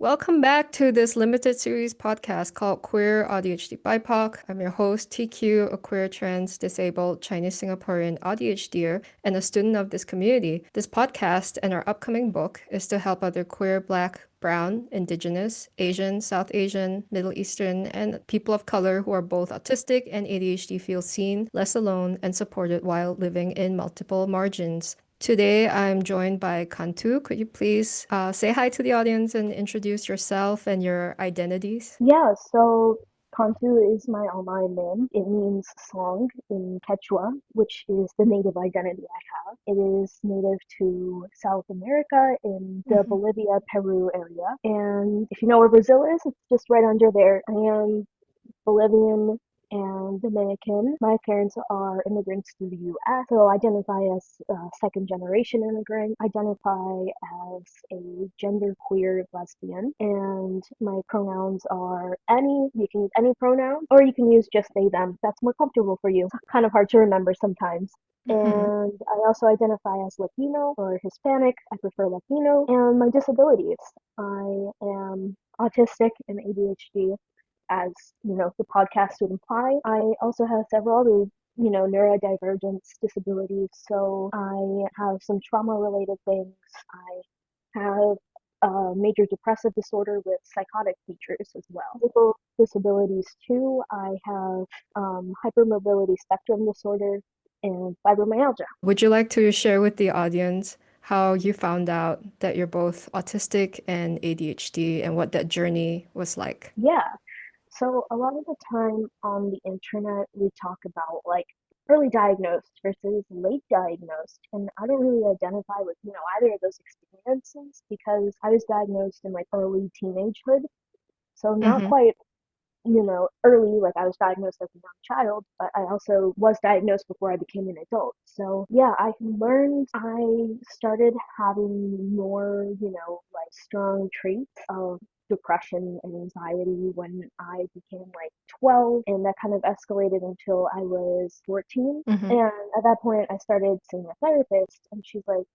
Welcome back to this limited series podcast called Queer AuDHD BIPOC. I'm your host, TQ, a queer, trans, disabled, Chinese Singaporean AuDHDer and a student of this community. This podcast and our upcoming book is to help other queer, Black, brown, Indigenous, Asian, South Asian, Middle Eastern, and people of color who are both autistic and ADHD feel seen, less alone, and supported while living in multiple margins. Today, I'm joined by Kantu. Could you please say hi to the audience and introduce yourself and your identities? Yeah, so Kantu is my online name. It means song in Quechua, which is the native identity I have. It is native to South America in the Mhm. Bolivia, Peru area. And if you know where Brazil is, it's just right under there. I am Bolivian and Dominican. My parents are immigrants to the US, so identify as a second generation immigrant, identify as a genderqueer lesbian, and my pronouns are any, you can use any pronoun, or you can use just they, them. That's more comfortable for you. It's kind of hard to remember sometimes. Mhm. And I also identify as Latino or Hispanic. I prefer Latino. And my disabilities. I am autistic and ADHD, as the podcast would imply. I also have several other neurodivergence disabilities. So I have some trauma related things. I have a major depressive disorder with psychotic features as well. Physical disabilities too. I have hypermobility spectrum disorder and fibromyalgia. Would you like to share with the audience how you found out that you're both autistic and ADHD and what that journey was like? Yeah. So a lot of the time on the internet, we talk about like early diagnosed versus late diagnosed, and I don't really identify with either of those experiences because I was diagnosed in like early teenagehood, so not Hmm. quite early, like I was diagnosed as a young child, but I also was diagnosed before I became an adult. So yeah, I started having more, like strong traits of depression and anxiety when I became like 12, and that kind of escalated until I was 14. Hmm. And at that point, I started seeing a therapist, and she's like,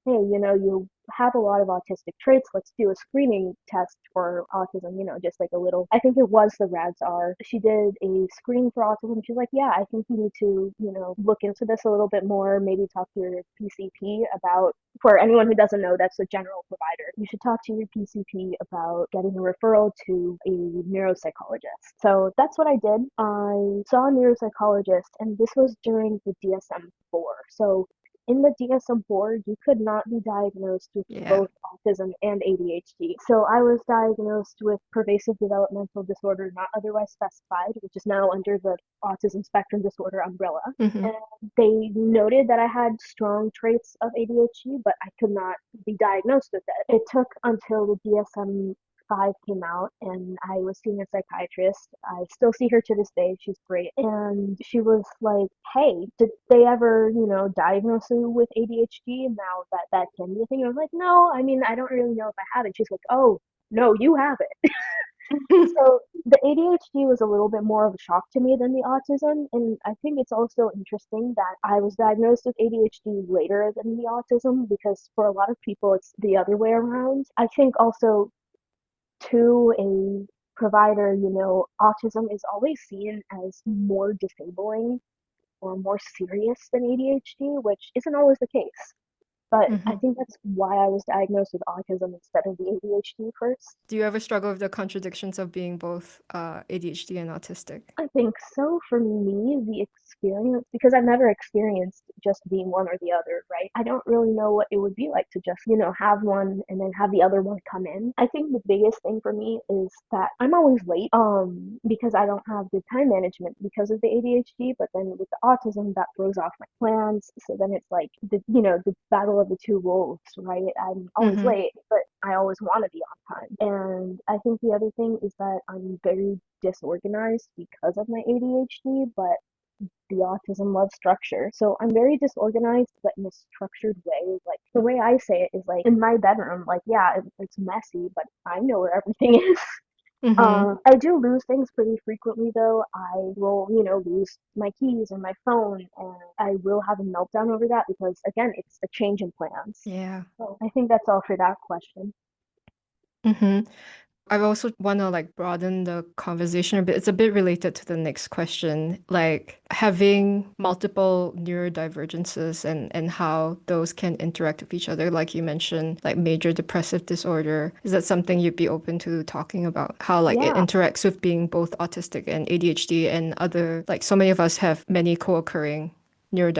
hey, you have a lot of autistic traits. Let's do a screening test for autism, just like a little, I think it was the RADS-R. She did a screening for autism. She's like, yeah, I think you need to, look into this a little bit more, maybe talk to your PCP about, for anyone who doesn't know, that's a general provider. You should talk to your PCP about getting a referral to a neuropsychologist. So that's what I did. I saw a neuropsychologist, and this was during the DSM-4. So in the DSM-4, you could not be diagnosed with Yeah. both autism and ADHD. So I was diagnosed with pervasive developmental disorder not otherwise specified, which is now under the autism spectrum disorder umbrella. Hmm. And they noted that I had strong traits of ADHD, but I could not be diagnosed with it. It took until the DSM-5 came out and I was seeing a psychiatrist. I still see her to this day. She's great. And she was like, hey, did they ever, diagnose you with ADHD? Now that can be a thing. I was like, no, I mean, I don't really know if I have it. She's like, oh, no, you have it. So the ADHD was a little bit more of a shock to me than the autism, and I think it's also interesting that I was diagnosed with ADHD later than the autism because for a lot of people it's the other way around. I think also to a provider, autism is always seen as more disabling or more serious than ADHD, which isn't always the case. But I Hmm. think that's why I was diagnosed with autism instead of the ADHD first. Do you ever struggle with the contradictions of being both ADHD and autistic? I think so. For me, the experience, because I've never experienced just being one or the other, right? I don't really know what it would be like to just, have one and then have the other one come in. I think the biggest thing for me is that I'm always late, because I don't have good time management because of the ADHD, but then with the autism, that throws off my plans. So then it's like the battle of the two wolves, right? I'm always Hmm. late, but I always want to be on time. And I think the other thing is that I'm very disorganized because of my ADHD, but the autism loves structure. So I'm very disorganized, but in a structured way. Like the way I say it is like in my bedroom, like, yeah, it's messy, but I know where everything is. Hmm. I do lose things pretty frequently though. I will, lose my keys and my phone, and I will have a meltdown over that because again, it's a change in plans. Yeah. So I think that's all for that question. Hmm. I also want to like broaden the conversation a bit. It's a bit related to the next question, like having multiple neurodivergences and how those can interact with each other. Like you mentioned, like major depressive disorder. Is that something you'd be open to talking about? How like it Yeah. interacts with being both autistic and ADHD and other, like so many of us have many co-occurring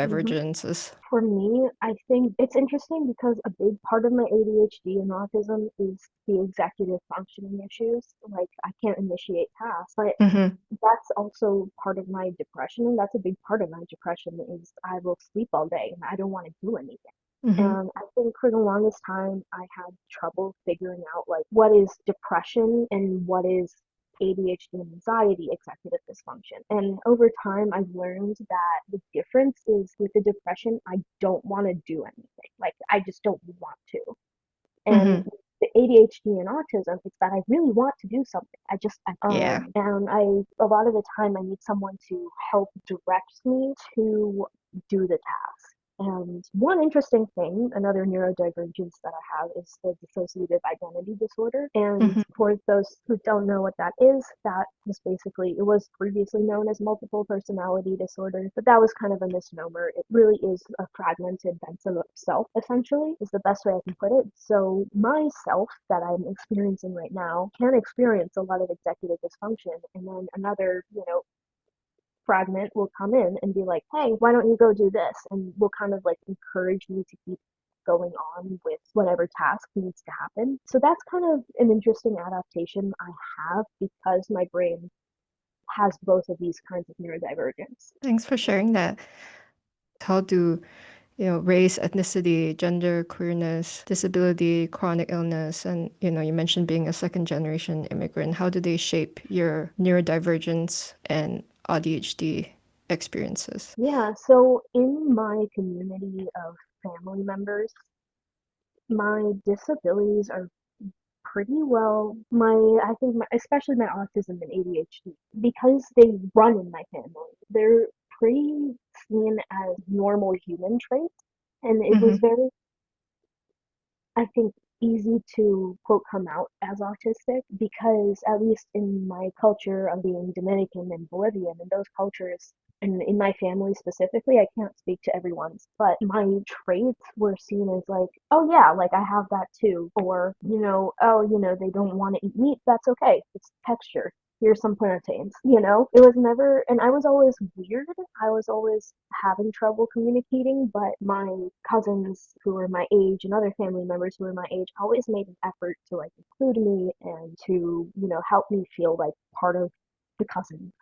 hmm neurodivergences. For me, I think it's interesting because a big part of my ADHD and autism is the executive functioning issues. Like, I can't initiate tasks, but Mm-hmm. that's also part of my depression. And that's a big part of my depression is I will sleep all day and I don't want to do anything. Mm-hmm. And I think for the longest time, I had trouble figuring out like what is depression and what is ADHD and anxiety executive dysfunction. And over time, I've learned that the difference is with the depression, I don't want to do anything. Like, I just don't want to. And Mm-hmm. the ADHD and autism, it's that I really want to do something. Yeah. And a lot of the time, I need someone to help direct me to do the task. And one interesting thing, another neurodivergence that I have is the dissociative identity disorder. And Mm-hmm. for those who don't know what that is basically, it was previously known as multiple personality disorder, but that was kind of a misnomer. It really is a fragmented sense of self, essentially, is the best way I can put it. So myself that I'm experiencing right now can experience a lot of executive dysfunction, and then another, fragment will come in and be like, hey, why don't you go do this? And will kind of like encourage me to keep going on with whatever task needs to happen. So that's kind of an interesting adaptation I have because my brain has both of these kinds of neurodivergence. Thanks for sharing that. How do race, ethnicity, gender, queerness, disability, chronic illness, and, you mentioned being a second generation immigrant. How do they shape your neurodivergence and AuDHD experiences? Yeah, so in my community of family members, my disabilities are pretty well I think especially my autism and ADHD because they run in my family. They're pretty seen as normal human traits, and it was Hmm. very, I think, easy to quote come out as autistic because at least in my culture of being Dominican and Bolivian and those cultures and in my family specifically, I can't speak to everyone's, but my traits were seen as like, oh yeah, like I have that too. Or, oh, they don't want to eat meat. That's okay. It's texture. Here's some plantains. It was never, and I was always weird. I was always having trouble communicating, but my cousins who were my age and other family members who were my age always made an effort to like include me and to, help me feel like part of the cousins.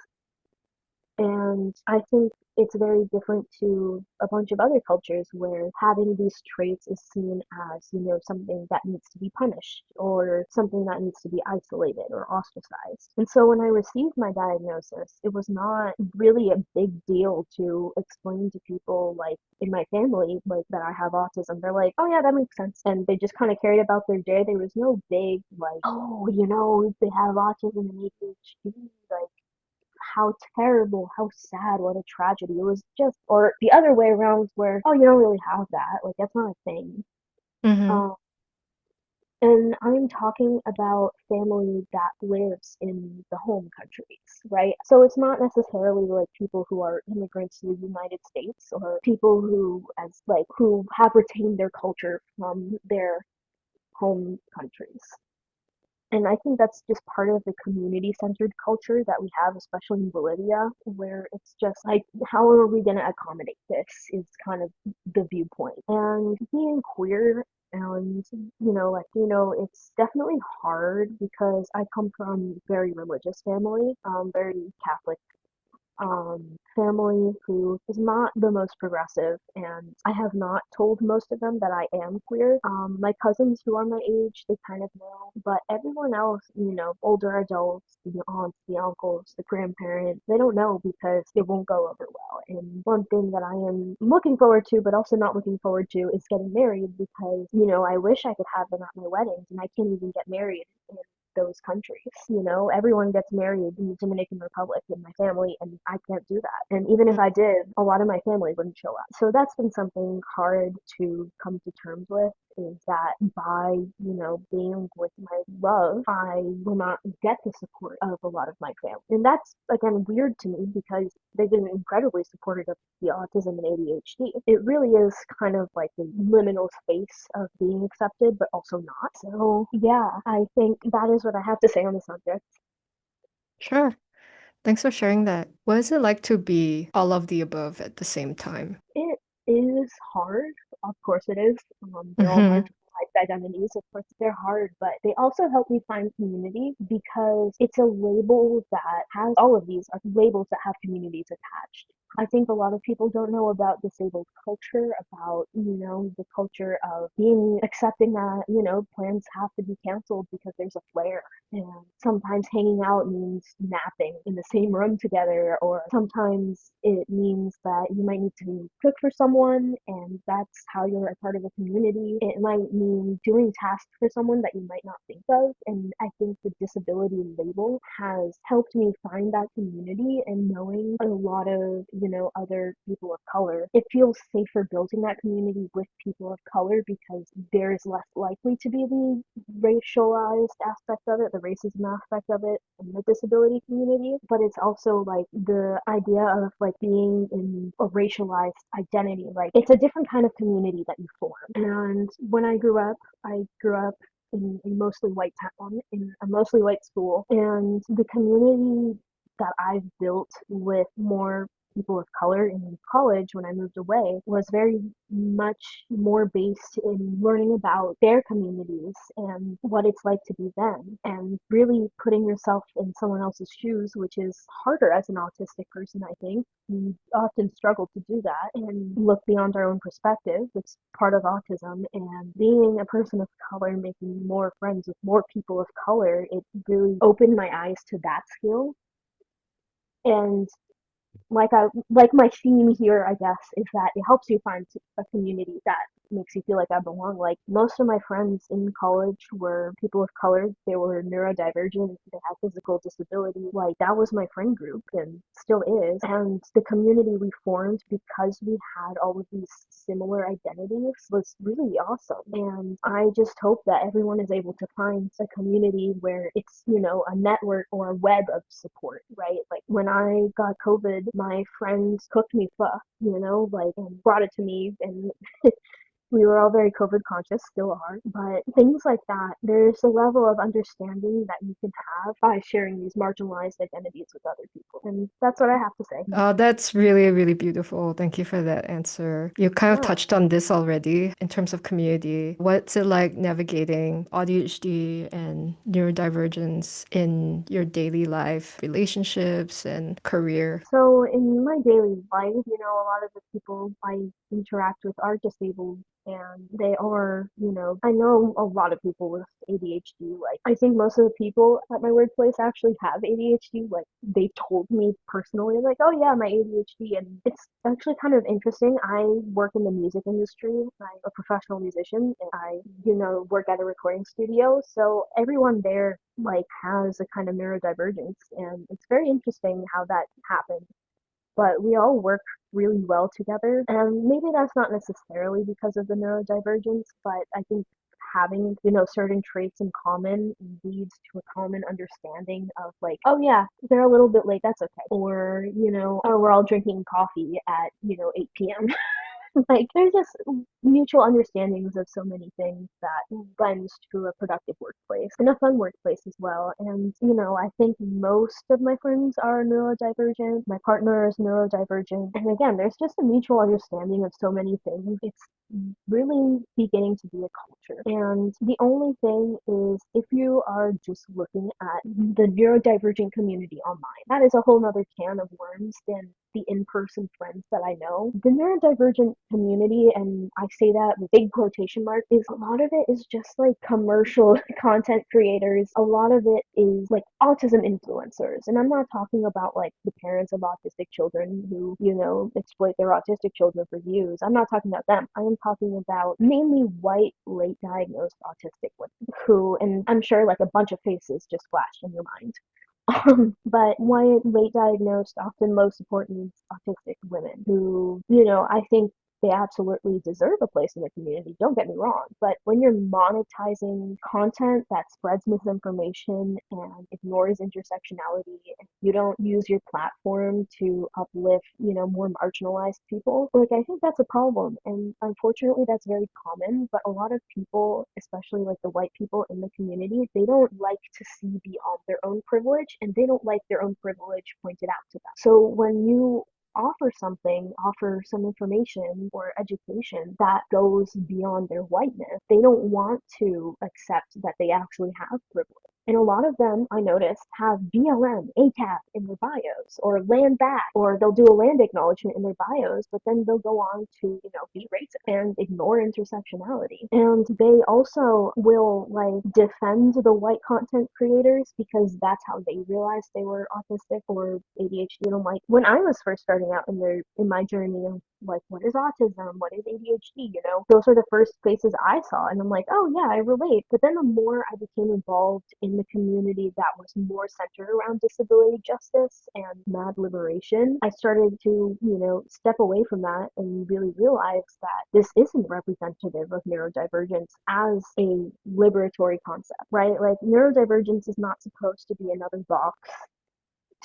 And I think it's very different to a bunch of other cultures where having these traits is seen as, something that needs to be punished or something that needs to be isolated or ostracized. And so when I received my diagnosis, it was not really a big deal to explain to people like in my family, like that I have autism. They're like, oh yeah, that makes sense. And they just kind of carried about their day. There was no big like, oh, they have autism and ADHD. Like, how terrible, how sad, what a tragedy. It was just, or the other way around where, oh, you don't really have that. Like, that's not a thing. Hmm. Um, and I'm talking about family that lives in the home countries, right? So it's not necessarily like people who are immigrants to the United States or people who have retained their culture from their home countries. And I think that's just part of the community-centered culture that we have, especially in Bolivia, where it's just like, how are we going to accommodate this is kind of the viewpoint. And being queer and, Latino, it's definitely hard because I come from a very religious family, very Catholic family who is not the most progressive, and I have not told most of them that I am queer. My cousins who are my age, they kind of know, but everyone else, older adults, the aunts, the uncles, the grandparents, they don't know because it won't go over well. And one thing that I am looking forward to, but also not looking forward to, is getting married because, I wish I could have them at my weddings, and I can't even get married in those countries. You know, everyone gets married in the Dominican Republic in my family, and I can't do that. And even if I did, a lot of my family wouldn't show up. So that's been something hard to come to terms with, is that by, being with my love, I will not get the support of a lot of my family. And that's, again, weird to me because they've been incredibly supportive of the autism and ADHD. It really is kind of like the liminal space of being accepted, but also not. So, yeah, I think that is what I have to say on the subject. Sure. Thanks for sharing that. What is it like to be all of the above at the same time? It is hard. Of course it is. They're all Mm-hmm. marginalized identities. Of course they're hard, but they also help me find community because it's a label that has all of these are labels that have communities attached. I think a lot of people don't know about disabled culture, about, the culture of being accepting that, plans have to be canceled because there's a flare. And sometimes hanging out means napping in the same room together, or sometimes it means that you might need to cook for someone, and that's how you're a part of a community. It might mean doing tasks for someone that you might not think of. And I think the disability label has helped me find that community, and knowing a lot of, other people of color, it feels safer building that community with people of color because there's less likely to be the racialized aspect of it, the racism aspect of it in the disability community. But it's also like the idea of like being in a racialized identity. Like it's a different kind of community that you form. And when I grew up in a mostly white town, in a mostly white school, and the community that I've built with more people of color in college when I moved away was very much more based in learning about their communities and what it's like to be them, and really putting yourself in someone else's shoes, which is harder as an autistic person, I think. We often struggle to do that and look beyond our own perspective. It's part of autism, and being a person of color, making more friends with more people of color, it really opened my eyes to that skill. And like my theme here, I guess, is that it helps you find a community that makes you feel like I belong. Like most of my friends in college were people of color. They were neurodivergent. They had physical disability. Like that was my friend group and still is. And the community we formed because we had all of these similar identities was really awesome. And I just hope that everyone is able to find a community where it's, a network or a web of support, right? Like when I got COVID, my friends cooked me pho, like, and brought it to me, and we were all very COVID conscious, still are, but things like that, there's a level of understanding that you can have by sharing these marginalized identities with other people. And that's what I have to say. Oh, that's really, really beautiful. Thank you for that answer. You kind of Yeah. touched on this already in terms of community. What's it like navigating AuDHD and neurodivergence in your daily life, relationships, and career? So in my daily life, a lot of the people I interact with are disabled, and they are, I know a lot of people with ADHD. Like I think most of the people at my workplace actually have ADHD. Like they told me personally, like, oh yeah, my ADHD. And it's actually kind of interesting. I work in the music industry. I'm a professional musician, and I, work at a recording studio. So everyone there like has a kind of neurodivergence, and it's very interesting how that happens. But we all work really well together, and maybe that's not necessarily because of the neurodivergence, but I think having, certain traits in common leads to a common understanding of like, oh yeah, they're a little bit late, that's okay. Or, oh, we're all drinking coffee at, 8 p.m. Like there's just mutual understandings of so many things that lends to a productive workplace and a fun workplace as well. And I think most of my friends are neurodivergent. My partner is neurodivergent, and again, there's just a mutual understanding of so many things. It's really beginning to be a culture. And the only thing is, if you are just looking at the neurodivergent community online, that is a whole nother can of worms. And the in-person friends that I know, the neurodivergent community, and I say that with big quotation mark, is a lot of it is just like commercial content creators. A lot of it is like autism influencers. And I'm not talking about like the parents of autistic children who, exploit their autistic children for views. I'm not talking about them. I am talking about mainly white, late diagnosed autistic women who, and I'm sure like a bunch of faces just flashed in your mind. But white, late diagnosed, often low support needs autistic women who, I think they absolutely deserve a place in the community. Don't get me wrong. But when you're monetizing content that spreads misinformation and ignores intersectionality, and you don't use your platform to uplift, more marginalized people, like I think that's a problem. And unfortunately, that's very common. But a lot of people, especially like the white people in the community, they don't like to see beyond their own privilege and they don't like their own privilege pointed out to them. So when you offer some information or education that goes beyond their whiteness, they don't want to accept that they actually have privilege. And a lot of them, I noticed, have BLM, ACAP in their bios, or land back, or they'll do a land acknowledgement in their bios, but then they'll go on to, be racist and ignore intersectionality. And they also will like defend the white content creators because that's how they realized they were autistic or ADHD. And I'm like, when I was first starting out in my journey of like, what is autism? What is ADHD? Those are the first faces I saw. And I'm like, oh yeah, I relate. But then the more I became involved in the community that was more centered around disability justice and mad liberation, I started to, step away from that and really realize that this isn't representative of neurodivergence as a liberatory concept, right? Like neurodivergence is not supposed to be another box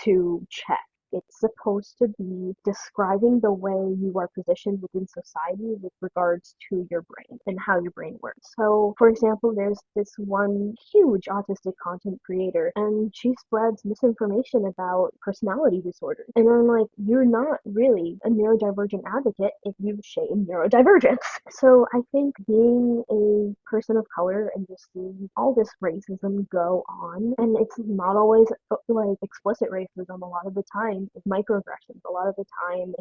to check. It's supposed to be describing the way you are positioned within society with regards to your brain and how your brain works. So, for example, there's this one huge autistic content creator, and she spreads misinformation about personality disorders. And I'm like, you're not really a neurodivergent advocate if you shame neurodivergence. So, I think being a person of color and just seeing all this racism go on, and it's not always like explicit racism. A lot of the time it's microaggressions. A lot of the time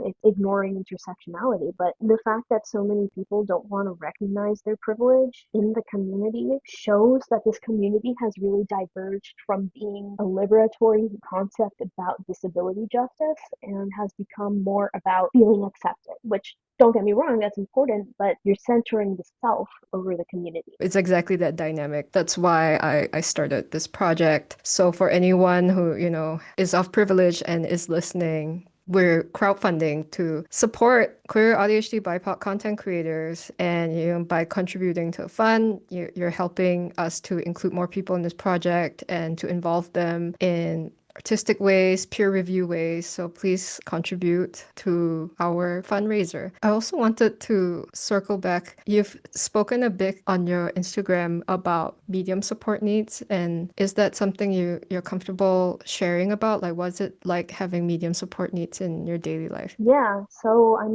it's ignoring intersectionality. But the fact that so many people don't want to recognize their privilege in the community shows that this community has really diverged from being a liberatory concept about disability justice and has become more about feeling accepted, which, don't get me wrong, that's important, but you're centering the self over the community. It's exactly that dynamic. That's why I started this project. So for anyone who, is of privilege and is listening, we're crowdfunding to support queer AuDHD BIPOC content creators. And by contributing to a fund, you're helping us to include more people in this project and to involve them in artistic ways, peer review ways. So please contribute to our fundraiser. I also wanted to circle back. You've spoken a bit on your Instagram about medium support needs. And is that something you're comfortable sharing about? Like, what's it like having medium support needs in your daily life? Yeah, so I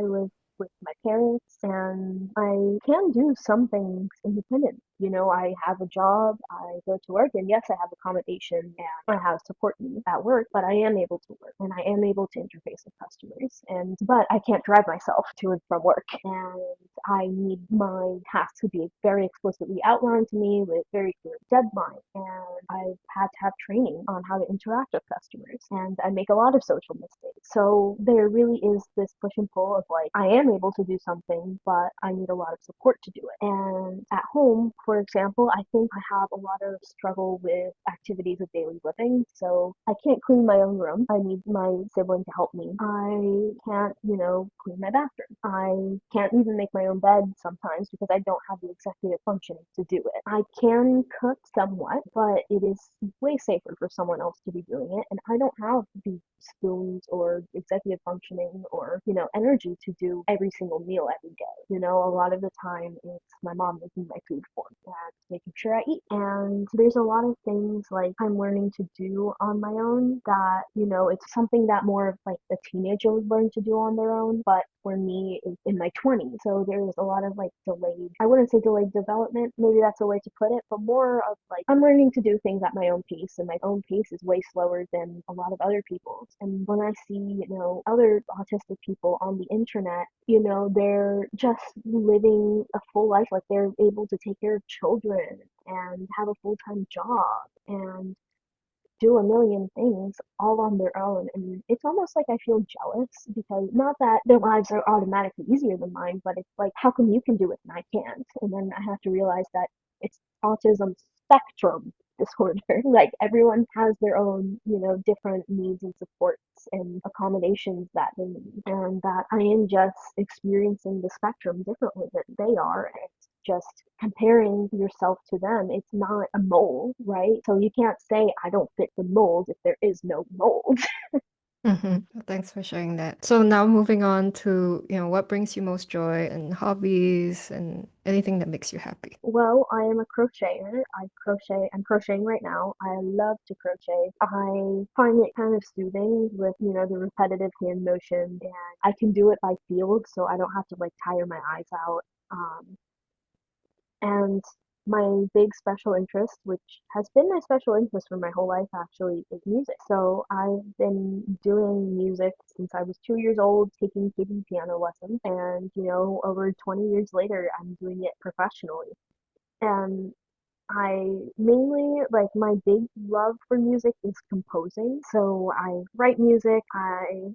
live with my parents and I can do some things independent. I have a job, I go to work, and yes, I have accommodation and I have support needs at work, but I am able to work and I am able to interface with customers. But I can't drive myself to and from work. And I need my tasks to be very explicitly outlined to me with very clear deadlines. And I've had to have training on how to interact with customers. And I make a lot of social mistakes. So there really is this push and pull of like, I am able to do something, but I need a lot of support to do it. And at home, for example, I think I have a lot of struggle with activities of daily living. So I can't clean my own room. I need my sibling to help me. I can't, clean my bathroom. I can't even make my own bed sometimes because I don't have the executive functioning to do it. I can cook somewhat, but it is way safer for someone else to be doing it. And I don't have the spoons or executive functioning or, energy to do every single meal every day. A lot of the time it's my mom making my food for me and making sure I eat. And there's a lot of things like I'm learning to do on my own that, it's something that more of like the teenager would learn to do on their own. But for me is in my 20s. So there's a lot of like delayed, I wouldn't say delayed development, maybe that's a way to put it, but more of like I'm learning to do things at my own pace, and my own pace is way slower than a lot of other people's. And when I see, other autistic people on the internet, they're just living a full life, like they're able to take care of children and have a full-time job and do a million things all on their own. And it's almost like I feel jealous because not that their lives are automatically easier than mine, but it's like, how come you can do it and I can't? And then I have to realize that it's autism spectrum disorder. Like everyone has their own, different needs and supports and accommodations that they need. And that I am just experiencing the spectrum differently than they are. And it's just comparing yourself to them. It's not a mold, right? So you can't say I don't fit the mold if there is no mold. Thanks for sharing that. So now moving on to, what brings you most joy and hobbies and anything that makes you happy. Well, I am a crocheter. I'm crocheting right now. I love to crochet. I find it kind of soothing with, the repetitive hand motion, and I can do it by field, so I don't have to like tire my eyes out. And my big special interest, which has been my special interest for my whole life actually, is music. So I've been doing music since I was 2 years old, taking kiddie piano lessons. And, over 20 years later, I'm doing it professionally. And I mainly like my big love for music is composing. So I write music,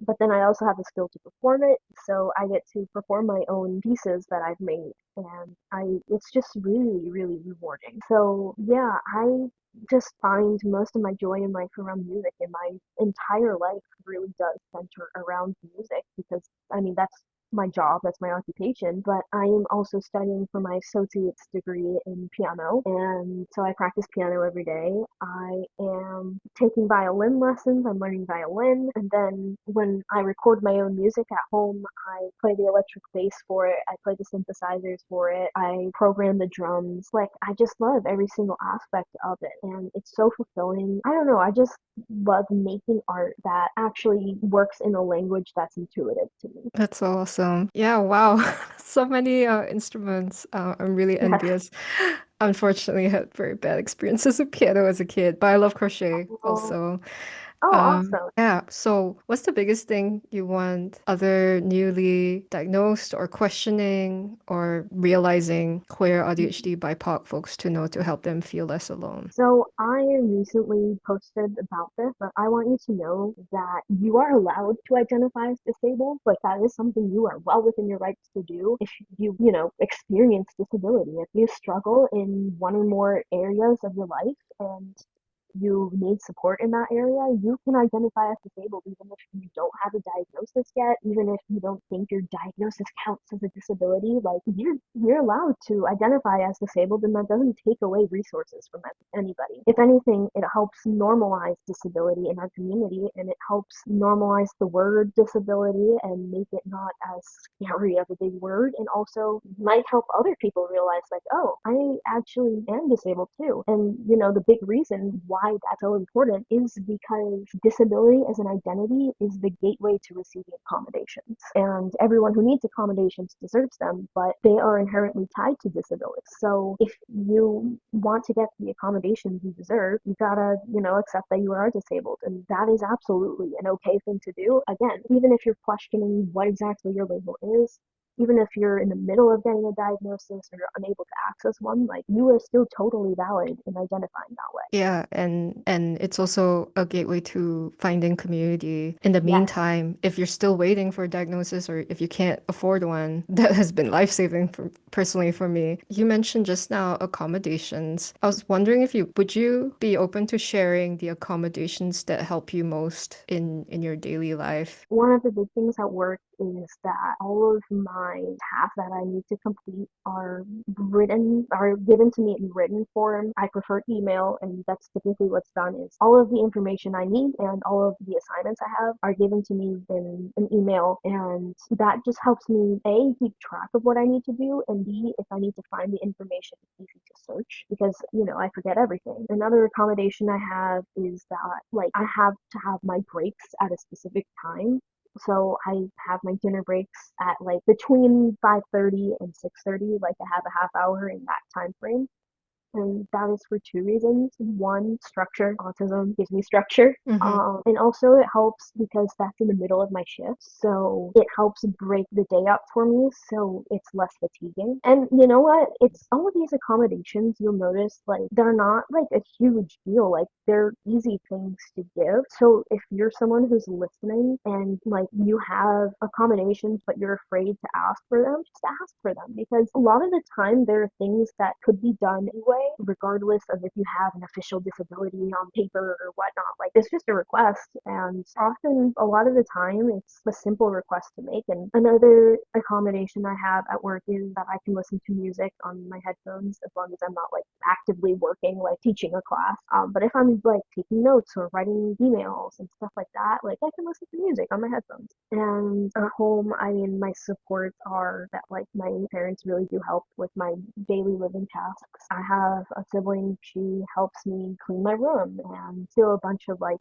but then I also have the skill to perform it. So I get to perform my own pieces that I've made, and it's just really, really rewarding. So yeah, I just find most of my joy in life around music, and my entire life really does center around music because I mean that's my job, that's my occupation, but I am also studying for my associate's degree in piano, and so I practice piano every day. I am taking violin lessons, I'm learning violin, and then when I record my own music at home, I play the electric bass for it, I play the synthesizers for it, I program the drums. Like, I just love every single aspect of it, and it's so fulfilling. I don't know, I just love making art that actually works in a language that's intuitive to me. That's awesome. Yeah, wow. So many instruments. I'm really Yes. envious. Unfortunately, I had very bad experiences with piano as a kid, but I love crochet Oh, also. oh, awesome. Yeah, so what's the biggest thing you want other newly diagnosed or questioning or realizing queer ADHD BIPOC folks to know to help them feel less alone? So I recently posted about this, but I want you to know that you are allowed to identify as disabled. Like that is something you are well within your rights to do if you, experience disability. If you struggle in one or more areas of your life and you need support in that area, you can identify as disabled even if you don't have a diagnosis yet, even if you don't think your diagnosis counts as a disability. Like you're allowed to identify as disabled, and that doesn't take away resources from anybody. If anything, it helps normalize disability in our community, and it helps normalize the word disability and make it not as scary of a big word, and also might help other people realize like, oh, I actually am disabled too. And the big reason why that's so important is because disability as an identity is the gateway to receiving accommodations. And everyone who needs accommodations deserves them, but they are inherently tied to disability. So if you want to get the accommodations you deserve, you gotta, accept that you are disabled. And that is absolutely an okay thing to do. Again, even if you're questioning what exactly your label is, even if you're in the middle of getting a diagnosis or you're unable to access one, like you are still totally valid in identifying that way. Yeah, and it's also a gateway to finding community. In the Yes. meantime, if you're still waiting for a diagnosis or if you can't afford one, that has been life-saving for, personally for me. You mentioned just now accommodations. I was wondering if you would you be open to sharing the accommodations that help you most in your daily life? One of the big things at work is that all of my tasks that I need to complete are given to me in written form. I prefer email, and that's typically what's done is all of the information I need and all of the assignments I have are given to me in an email, and that just helps me A, keep track of what I need to do, and B, if I need to find the information, it's easy to search because, I forget everything. Another accommodation I have is that like I have to have my breaks at a specific time. So I have my dinner breaks at like between 5:30 and 6:30. Like I have a half hour in that time frame. And that is for two reasons. One, structure. Autism gives me structure. Mm-hmm. And also it helps because that's in the middle of my shift. So it helps break the day up for me so it's less fatiguing. And you know what? It's all of these accommodations you'll notice like they're not like a huge deal. Like they're easy things to give. So if you're someone who's listening and like you have accommodations but you're afraid to ask for them, just ask for them because a lot of the time there are things that could be done anyway, regardless of if you have an official disability on paper or whatnot. Like it's just a request, and often a lot of the time it's a simple request to make. And another accommodation I have at work is that I can listen to music on my headphones as long as I'm not like actively working, like teaching a class. But if I'm like taking notes or writing emails and stuff like that, like I can listen to music on my headphones. And at home, I mean, my supports are that like my parents really do help with my daily living tasks. I have a sibling, she helps me clean my room and do a bunch of like,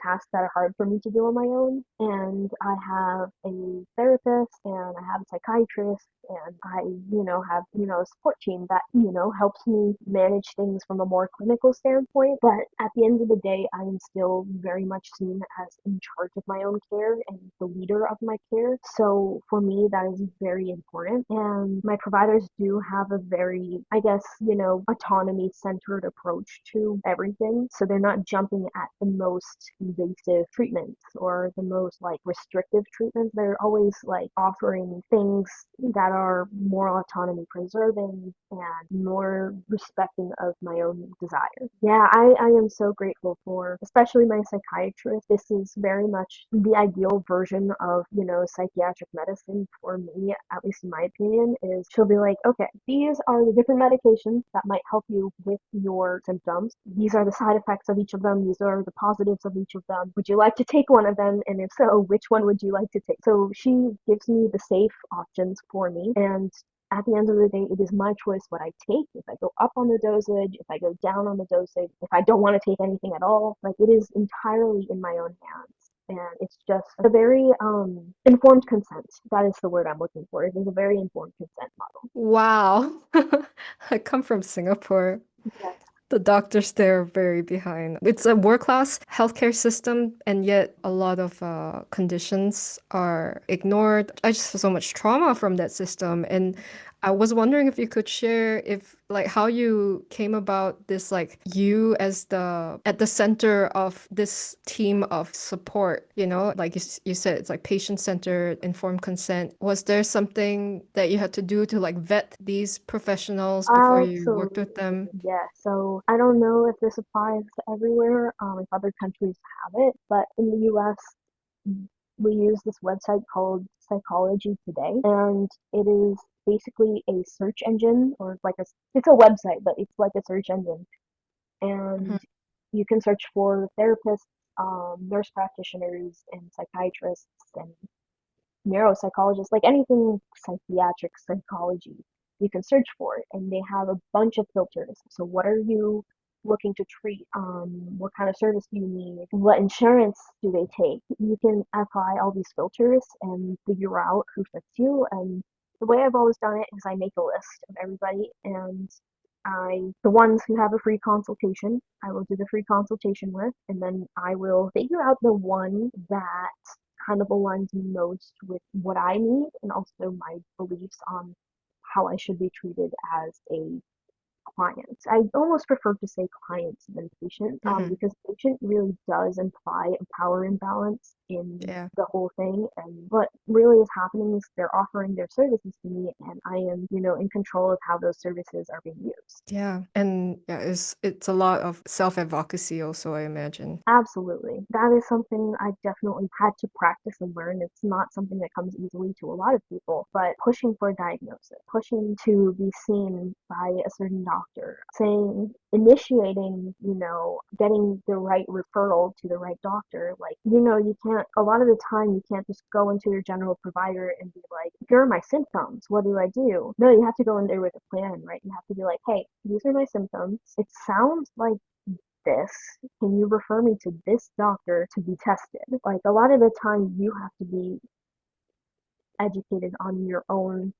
tasks that are hard for me to do on my own. And I have a therapist and I have a psychiatrist and I, have, a support team that, helps me manage things from a more clinical standpoint. But at the end of the day, I am still very much seen as in charge of my own care and the leader of my care. So for me, that is very important. And my providers do have a very, I guess, autonomy-centered approach to everything. So they're not jumping at the most invasive treatments or the most like restrictive treatments. They're always like offering things that are more autonomy preserving and more respecting of my own desires. Yeah, I am so grateful for especially my psychiatrist. This is very much the ideal version of, psychiatric medicine for me, at least in my opinion, is she'll be like, okay, these are the different medications that might help you with your symptoms. These are the side effects of each of them. These are the positives of each of them. Would you like to take one of them? And if so, which one would you like to take? So she gives me the safe options for me. And at the end of the day, it is my choice what I take. If I go up on the dosage, if I go down on the dosage, if I don't want to take anything at all, like it is entirely in my own hands. And it's just a very informed consent. That is the word I'm looking for. It is a very informed consent model. Wow. I come from Singapore. Yes, The doctors there are very behind. It's a world-class healthcare system, and yet a lot of conditions are ignored. I just have so much trauma from that system, and I was wondering if you could share if like how you came about this like you as the at the center of this team of support, like you said, it's like patient-centered, informed consent. Was there something that you had to do to like vet these professionals before you worked with absolutely. them? Yes. So I don't know if this applies to everywhere, if other countries have it, but in the US, we use this website called Psychology Today, and it is basically a search engine or like it's a website, but it's like a search engine. And you can search for therapists, nurse practitioners, and psychiatrists and neuropsychologists, like anything psychiatric psychology, you can search for it, and they have a bunch of filters. So, what are you looking to treat? What kind of service do you need? What insurance do they take? You can apply all these filters and figure out who fits you. And the way I've always done it is I make a list of everybody, and the ones who have a free consultation, I will do the free consultation with, and then I will figure out the one that kind of aligns most with what I need and also my beliefs on how I should be treated as a client. I almost prefer to say client than patient, Hmm. because patient really does imply a power imbalance in Yeah. the whole thing. And what really is happening is they're offering their services to me, and I am, in control of how those services are being used. Yeah. And yeah, it's a lot of self-advocacy also, I imagine. Absolutely. That is something I definitely had to practice and learn. It's not something that comes easily to a lot of people, but pushing for a diagnosis, pushing to be seen by a certain doctor, saying, initiating, getting the right referral to the right doctor. Like, you can't, a lot of the time, you can't just go into your general provider and be like, here are my symptoms. What do I do? No, you have to go in there with a plan, right? You have to be like, hey, these are my symptoms. It sounds like this. Can you refer me to this doctor to be tested? Like, a lot of the time you have to be educated on your own,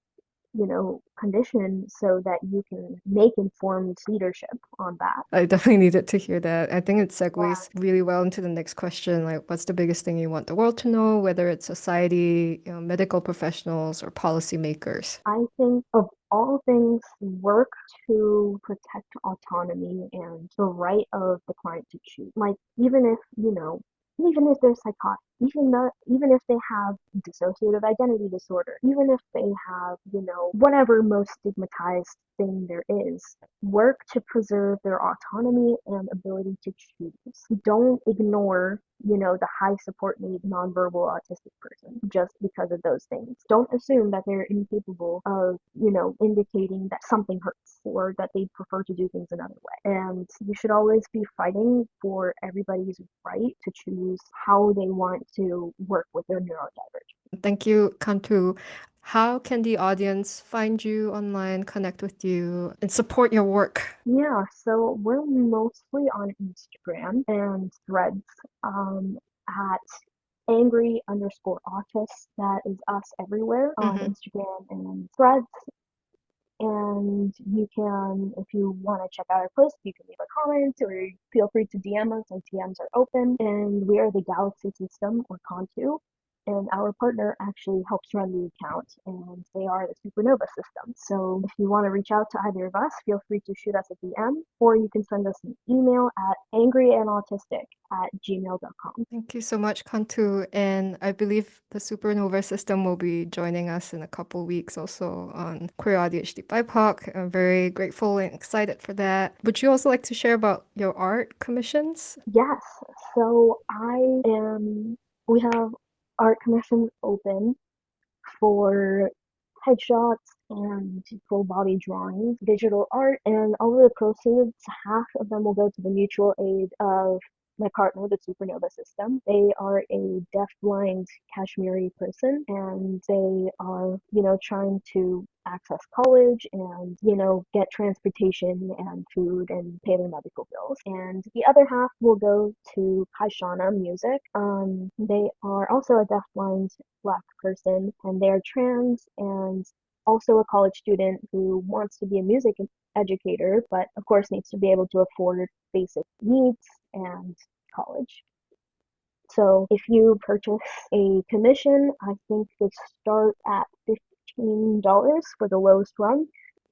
condition so that you can make informed leadership on that. I definitely needed to hear that. I think it Yeah. segues really well into the next question, like what's the biggest thing you want the world to know, whether it's society, medical professionals, or policymakers? I think of all things, work to protect autonomy and the right of the client to choose. Like, even if they're psychotic, even if they have dissociative identity disorder, even if they have, whatever most stigmatized thing there is, work to preserve their autonomy and ability to choose. Don't ignore, the high support need nonverbal autistic person just because of those things. Don't assume that they're incapable of, indicating that something hurts or that they prefer to do things another way. And you should always be fighting for everybody's right to choose how they want to work with their neurodivergence. Thank you, Kantu. How can the audience find you online, connect with you, and support your work? Yeah, so we're mostly on Instagram and Threads, at angry_autist. That is us everywhere on Mhm. Instagram and Threads. And you can, if you want to check out our post, you can leave a comment or feel free to DM us. Our DMs are open. And we are the Galaxy System, or Kantu. And our partner actually helps run the account, and they are the Supernova System. So if you want to reach out to either of us, feel free to shoot us a DM, or you can send us an email at angryandautistic@gmail.com. Thank you so much, Kantu. And I believe the Supernova system will be joining us in a couple weeks also on Queer AuDHD BIPOC. I'm very grateful and excited for that. Would you also like to share about your art commissions? Yes, so we have art commissions open for headshots and full body drawings, digital art, and all of the proceeds, half of them will go to the mutual aid of my partner, the Supernova System. They are a deaf-blind Kashmiri person, and they are, trying to access college and, get transportation and food and pay their medical bills. And the other half will go to Kaishana Music. They are also a deaf-blind Black person, and they're trans and also a college student who wants to be a music educator, but of course needs to be able to afford basic needs and college. So if you purchase a commission, I think they start at $15 for the lowest run.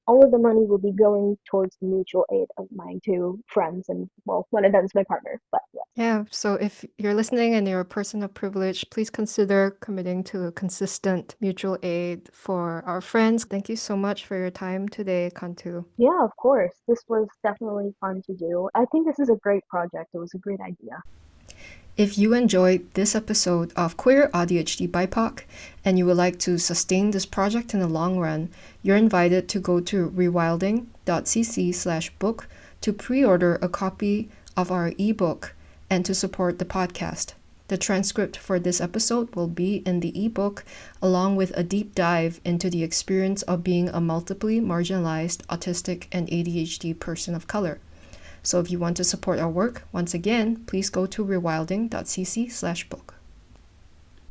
All of the money will be going towards the mutual aid of my two friends, and well, one of them is my partner, but yeah. Yeah, so if you're listening and you're a person of privilege, please consider committing to consistent mutual aid for our friends. Thank you so much for your time today, Kantu. Yeah, of course. This was definitely fun to do. I think this is a great project. It was a great idea. If you enjoyed this episode of Queer AuDHD BIPOC and you would like to sustain this project in the long run, you're invited to go to rewilding.cc/book to pre-order a copy of our ebook and to support the podcast. The transcript for this episode will be in the ebook, along with a deep dive into the experience of being a multiply marginalized autistic and ADHD person of color. So if you want to support our work, once again, please go to rewilding.cc/book.